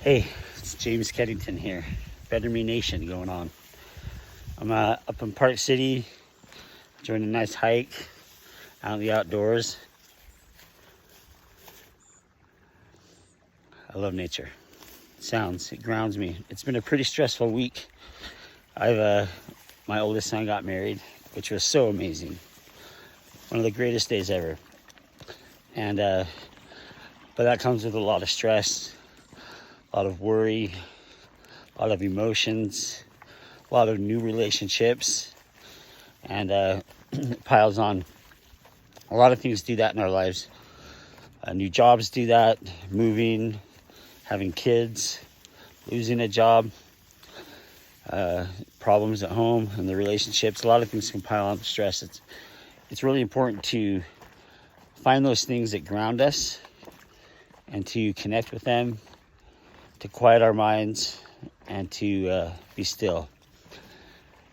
Hey, it's James Keddington here. Better Me Nation going on. I'm up in Park City, doing a nice hike out in the outdoors. I love nature. It grounds me. It's been a pretty stressful week. My oldest son got married, which was so amazing. One of the greatest days ever. And but that comes with a lot of stress, a lot of worry, a lot of emotions, a lot of new relationships, and it piles on. A lot of things do that in our lives. New jobs do that, moving, having kids, losing a job, problems at home and the relationships. A lot of things can pile on the stress. It's really important to find those things that ground us and to connect with them, to quiet our minds, and to be still.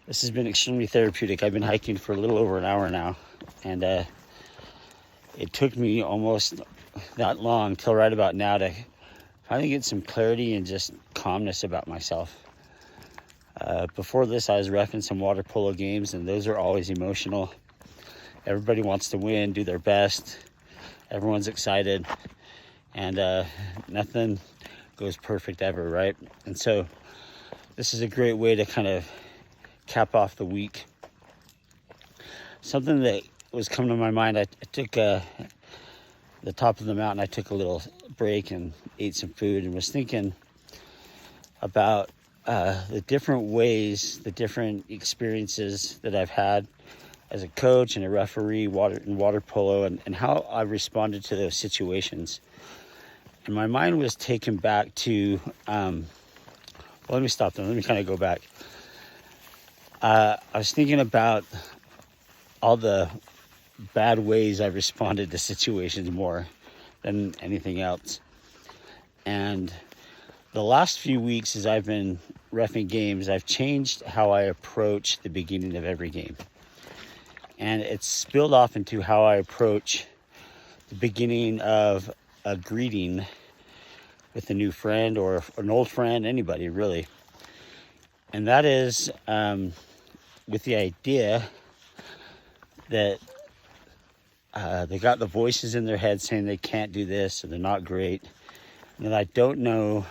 This has been extremely therapeutic. I've been hiking for a little over an hour now, and it took me almost that long till right about now to finally get some clarity and just calmness about myself. Before this, I was reffing some water polo games, and those are always emotional. Everybody wants to win, do their best. Everyone's excited, and nothing goes perfect ever, right? And so this is a great way to kind of cap off the week. Something that was coming to my mind, I took the top of the mountain, I took a little break and ate some food and was thinking about the different ways, the different experiences that I've had as a coach and a referee in water polo, and how I responded to those situations. And my mind was taken back to, let me stop there. Let me kind of go back. I was thinking about all the bad ways I responded to situations more than anything else. And the last few weeks, as I've been reffing games, I've changed how I approach the beginning of every game. And it's spilled off into how I approach the beginning of a greeting with a new friend or an old friend, anybody really. And that is with the idea that they got the voices in their head saying they can't do this or they're not great. And that I don't know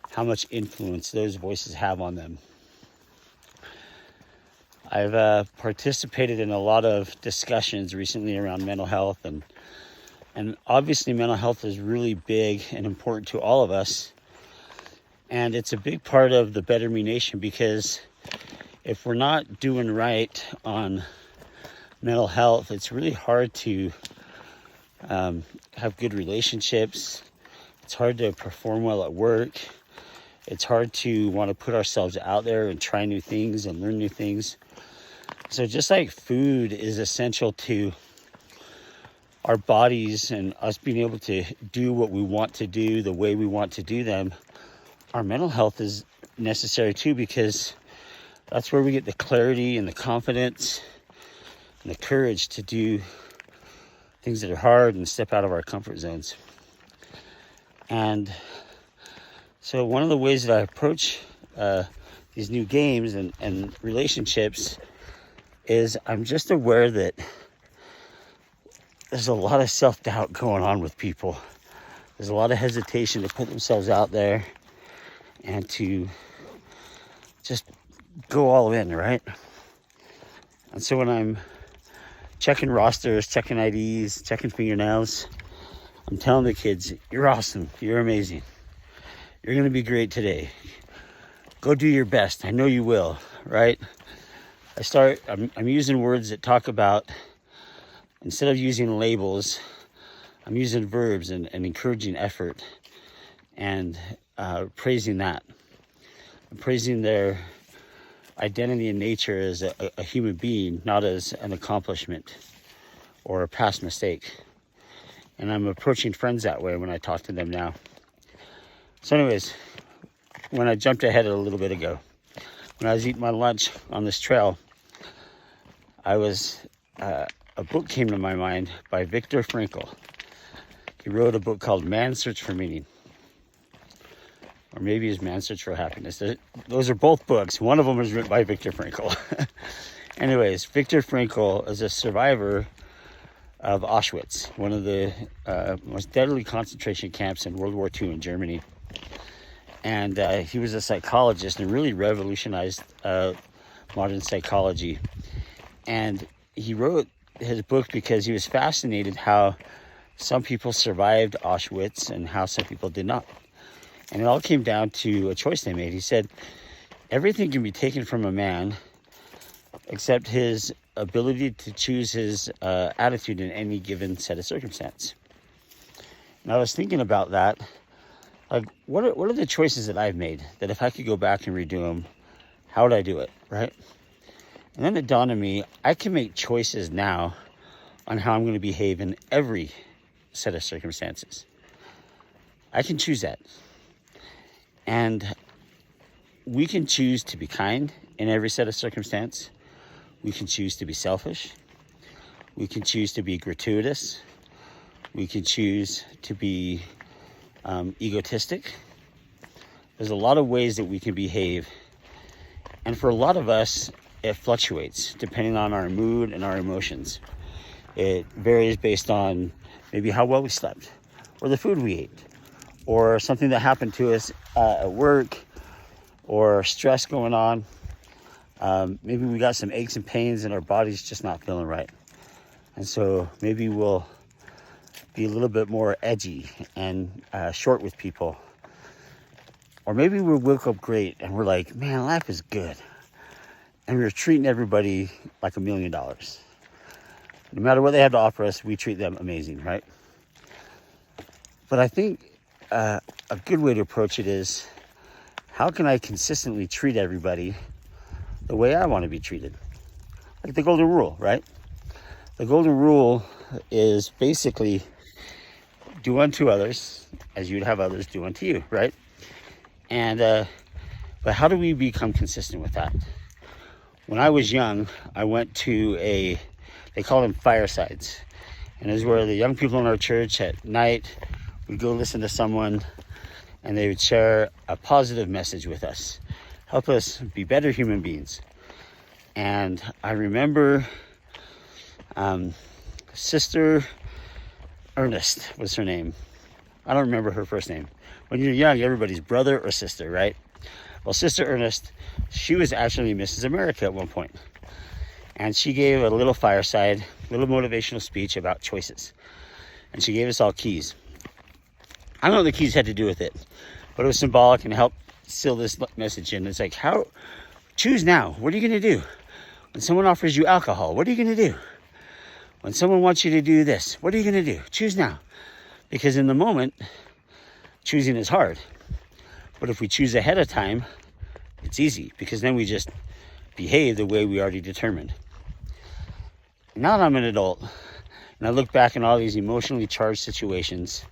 how much influence those voices have on them. I've participated in a lot of discussions recently around mental health, and obviously mental health is really big and important to all of us. And it's a big part of the Better Me Nation, because if we're not doing right on mental health, it's really hard to have good relationships. It's hard to perform well at work. It's hard to want to put ourselves out there and try new things and learn new things. So just like food is essential to our bodies and us being able to do what we want to do the way we want to do them, our mental health is necessary too, because that's where we get the clarity and the confidence and the courage to do things that are hard and step out of our comfort zones. And so one of the ways that I approach these new games and relationships is I'm just aware that there's a lot of self-doubt going on with people. There's a lot of hesitation to put themselves out there and to just go all in, right? And so when I'm checking rosters, checking IDs, checking fingernails, I'm telling the kids, you're awesome, you're amazing. You're gonna be great today. Go do your best, I know you will, right? I'm using words that talk about, instead of using labels, I'm using verbs and encouraging effort and praising that. I'm praising their identity in nature as a human being, not as an accomplishment or a past mistake. And I'm approaching friends that way when I talk to them now. So anyways, when I jumped ahead a little bit ago, when I was eating my lunch on this trail, a book came to my mind by Viktor Frankl. He wrote a book called Man's Search for Meaning. or maybe it's Man's Search for Happiness. Those are both books. One of them is written by Viktor Frankl. Anyways, Viktor Frankl is a survivor of Auschwitz, one of the most deadly concentration camps in World War II in Germany. And he was a psychologist and really revolutionized modern psychology. And he wrote his book because he was fascinated how some people survived Auschwitz and how some people did not. And it all came down to a choice they made. He said, everything can be taken from a man except his ability to choose his attitude in any given set of circumstance. And I was thinking about that. Like, what are the choices that I've made that if I could go back and redo them, how would I do it, right? And then it dawned on me, I can make choices now on how I'm going to behave in every set of circumstances. I can choose that. And we can choose to be kind in every set of circumstance. We can choose to be selfish. We can choose to be gratuitous. We can choose to be egotistic. There's a lot of ways that we can behave. And for a lot of us, it fluctuates depending on our mood and our emotions. It varies based on maybe how well we slept, or the food we ate, or something that happened to us at work, or stress going on. Maybe we got some aches and pains and our body's just not feeling right. And so maybe we'll be a little bit more edgy and short with people. Or maybe we'll wake up great and we're like, man, life is good. And we're treating everybody like $1 million. No matter what they have to offer us, we treat them amazing, right? But I think a good way to approach it is, how can I consistently treat everybody the way I want to be treated? Like the golden rule, right? The golden rule is basically do unto others as you'd have others do unto you, right? And but how do we become consistent with that? When I was young, I went to they call them firesides. And it was where the young people in our church at night would go listen to someone and they would share a positive message with us, help us be better human beings. And I remember Sister Ernest was her name. I don't remember her first name. When you're young, everybody's brother or sister, right? Well, Sister Ernest, she was actually Mrs. America at one point. And she gave a little fireside, little motivational speech about choices. And she gave us all keys. I don't know what the keys had to do with it, but it was symbolic and helped seal this message in. It's like, choose now. What are you going to do? When someone offers you alcohol, what are you going to do? When someone wants you to do this, what are you going to do? Choose now. Because in the moment, choosing is hard. But if we choose ahead of time, it's easy, because then we just behave the way we already determined. Now that I'm an adult, and I look back on all these emotionally charged situations,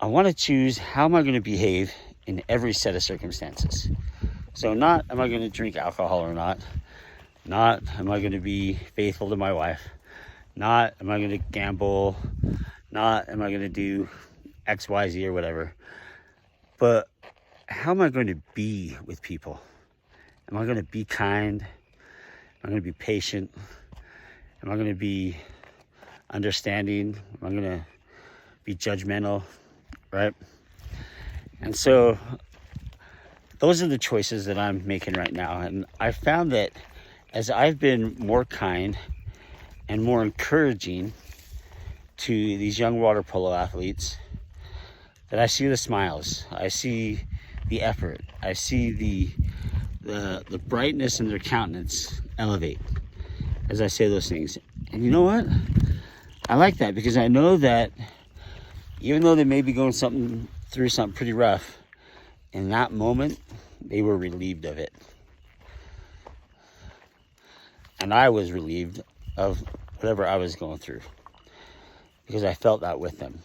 I want to choose how am I going to behave in every set of circumstances. So not am I going to drink alcohol or not am I going to be faithful to my wife, not am I going to gamble, not am I going to do X, Y, Z or whatever, but how am I going to be with people? Am I going to be kind? Am I going to be patient? Am I going to be understanding? Am I going to be judgmental? Right? And so those are the choices that I'm making right now. And I found that as I've been more kind and more encouraging to these young water polo athletes, that I see the smiles, I see the effort, I see the brightness in their countenance elevate as I say those things. And you know what? I like that, because I know that even though they may be going through something pretty rough, in that moment, they were relieved of it. And I was relieved of whatever I was going through, because I felt that with them.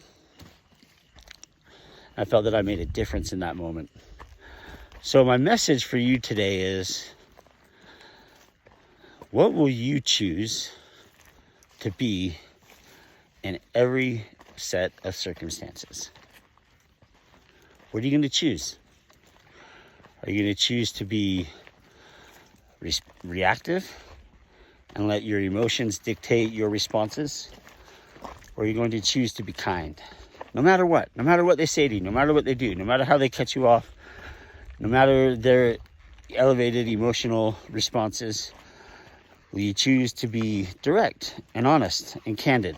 I felt that I made a difference in that moment. So my message for you today is, what will you choose to be in every set of circumstances? What are you going to choose? Are you going to choose to be reactive and let your emotions dictate your responses? Or are you going to choose to be kind? No matter what they say to you, no matter what they do, no matter how they cut you off, no matter their elevated emotional responses, will you choose to be direct and honest and candid?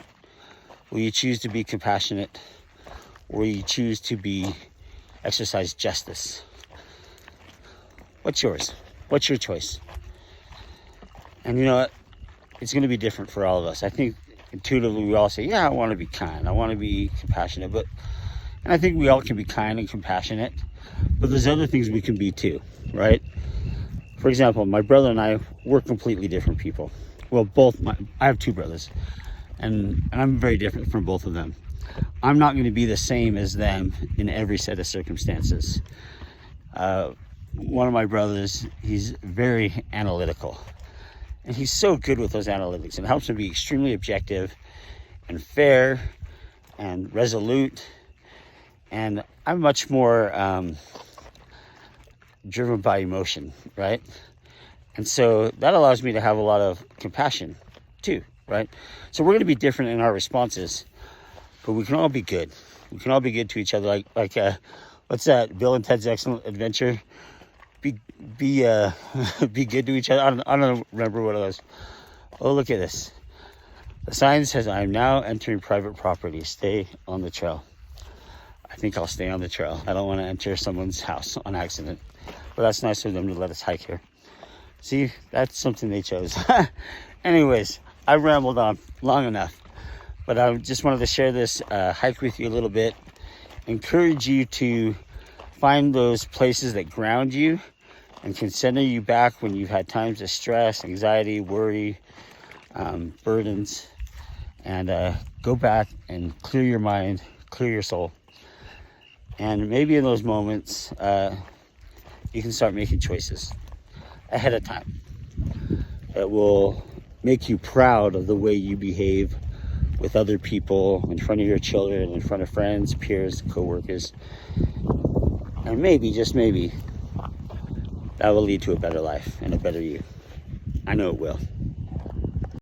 Will you choose to be compassionate? Or will you choose to exercise justice? What's yours? What's your choice? And you know what? It's going to be different for all of us. I think intuitively we all say, yeah, I want to be kind. I want to be compassionate. And I think we all can be kind and compassionate. But there's other things we can be too, right? For example, my brother and I, we're completely different people. Well, I have two brothers. And I'm very different from both of them. I'm not going to be the same as them in every set of circumstances. One of my brothers, he's very analytical. And he's so good with those analytics. It helps him be extremely objective and fair and resolute. And I'm much more driven by emotion, right? And so that allows me to have a lot of compassion too, right? So we're going to be different in our responses, but we can all be good. We can all be good to each other. Like what's that? Bill and Ted's Excellent Adventure. Be good to each other. I don't remember what it was. Oh, look at this. The sign says, "I am now entering private property. Stay on the trail." I think I'll stay on the trail. I don't want to enter someone's house on accident. But that's nice of them to let us hike here. See, that's something they chose. Anyways, I rambled on long enough. But I just wanted to share this hike with you a little bit. Encourage you to find those places that ground you and can center you back when you've had times of stress, anxiety, worry, burdens. And go back and clear your mind, clear your soul. And maybe in those moments, you can start making choices ahead of time that will make you proud of the way you behave with other people, in front of your children, in front of friends, peers, co-workers. And maybe, just maybe, that will lead to a better life and a better you. I know it will.